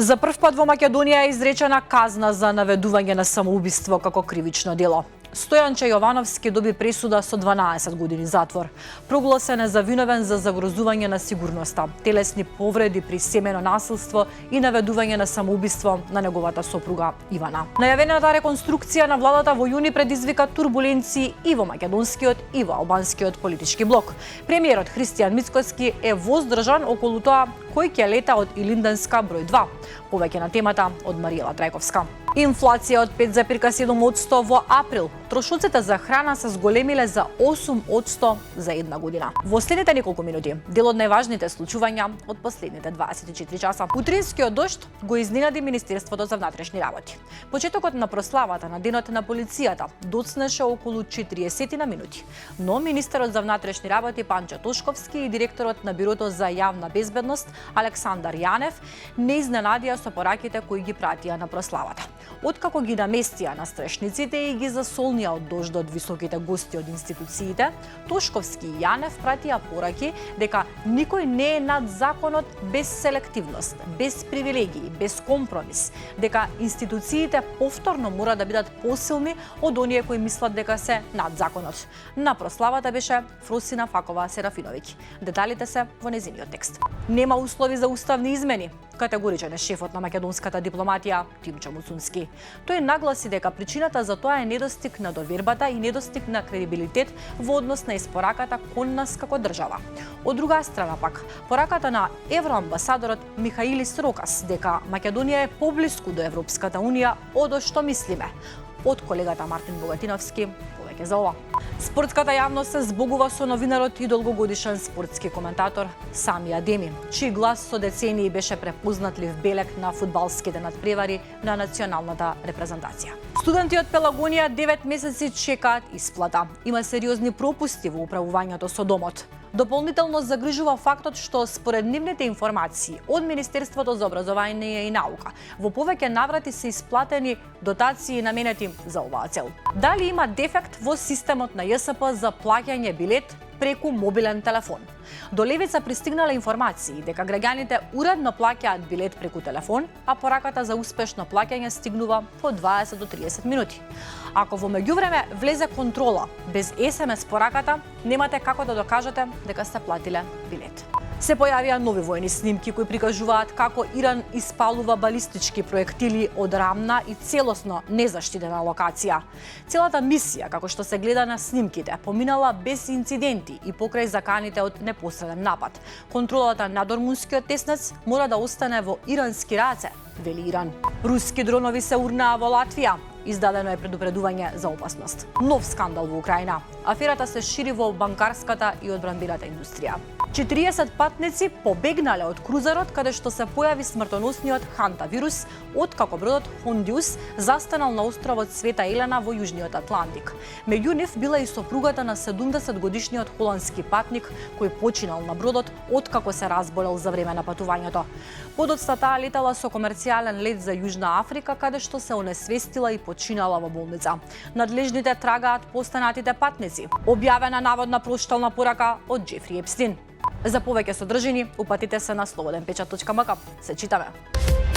За прв пат во Македонија е изречена казна за наведување на самоубиство како кривично дело. Стојанче Јовановски доби пресуда со 12 години затвор. Прогласен е за виновен за загрозување на сигурноста, телесни повреди при семено насилство и наведување на самоубиство на неговата сопруга Ивана. Најавената реконструкција на владата во јуни предизвика турбуленции и во македонскиот и во албанскиот политички блок. Премиерот Христијан Мицкоски е воздржан околу тоа кој ќе лета од Илинденска број 2. Повеќе на темата од Мариела Трајковска. Инфлација од 5,7% во април. Трошоците за храна се зголемиле за 8% за една година. Во следните неколку минути, дел од најважните случувања од последните 24 часа. Утринскиот дожд го изненади Министерството за внатрешни работи. Почетокот на прославата на денот на полицијата доцнеше околу 40 на минути. Но министерот за внатрешни работи Панчо Тошковски и директорот на Бирото за јавна безбедност Александар Јанев не изненадија со пораките кои ги пратија на прославата. Откако ги наместија на стрешниците и ги засолнија од дождот високите гости од институциите, Тошковски и Јанев пратија пораки дека никој не е над законот без селективност, без привилегии, без компромис, дека институциите повторно мора да бидат посилни од оние кои мислат дека се над законот. На прославата беше Фросина Факова Серафиновиќ. Деталите се во незиниот текст. Нема услови за уставни измени. Категоричен е шефот на македонската дипломатија Тимчо Муцунски. Тој нагласи дека причината за тоа е недостиг на довербата и недостиг на кредибилитет во однос на испораката кон нас како држава. Од друга страна пак, пораката на евроамбасадорот Михаилис Рокас дека Македонија е поблиску до Европската унија од што мислиме. Од колегата Мартин Богатиновски, повеќе за ова. Спортската јавност се збогува со новинарот и долгогодишен спортски коментатор Сами Адеми, чиј глас со децении беше препознатлив белег на фудбалските надпревари на националната репрезентација. Студенти од Пелагонија 9 месеци чекаат исплата. Има сериозни пропусти во управувањето со домот. Дополнително загрижува фактот што според нивните информации од Министерството за образование и наука во повеќе наврати се исплатени дотации наменети за оваа цел. Дали има дефект во системот на ЈСП за плаќање билет преку мобилен телефон? До Левица пристигнале информации дека граѓаните уредно плаќаат билет преку телефон, а пораката за успешно плаќање стигнува по 20 до 30 минути. Ако во меѓувреме влезе контрола без SMS пораката, немате како да докажете дека сте платиле билет. Се појавија нови војни снимки кои прикажуваат како Иран испалува балистички проектили од рамна и целосно незаштитена локација. Целата мисија, како што се гледа на снимките, поминала без инциденти и покрај заканите од непосреден напад. Контролата над ормунскиот теснец мора да остане во ирански раце, вели Иран. Руски дронови се урнаа во Латвија. Издадено е предупредување за опасност. Нов скандал во Украина. Аферата се шири во банкарската и одбранбената индустрија. 40 патници побегнале од крузерот каде што се појави смртоносниот хантавирус откако бродот Хондиус застанал на островот Света Елена во Јужниот Атлантик. Меѓу нив била и сопругата на 70-годишниот холандски патник кој починал на бродот откако се разболел за време на патувањето. Подоцна таа летала со комерцијален лет за Јужна Африка каде што се онесвестила и починала во болница. Надлежните трагаат по останатите патници. Објавена наводна проштална порака од Џефри Епстин. За повеќе содржини, упатите се на slobodnpečat.mk. Се читаме.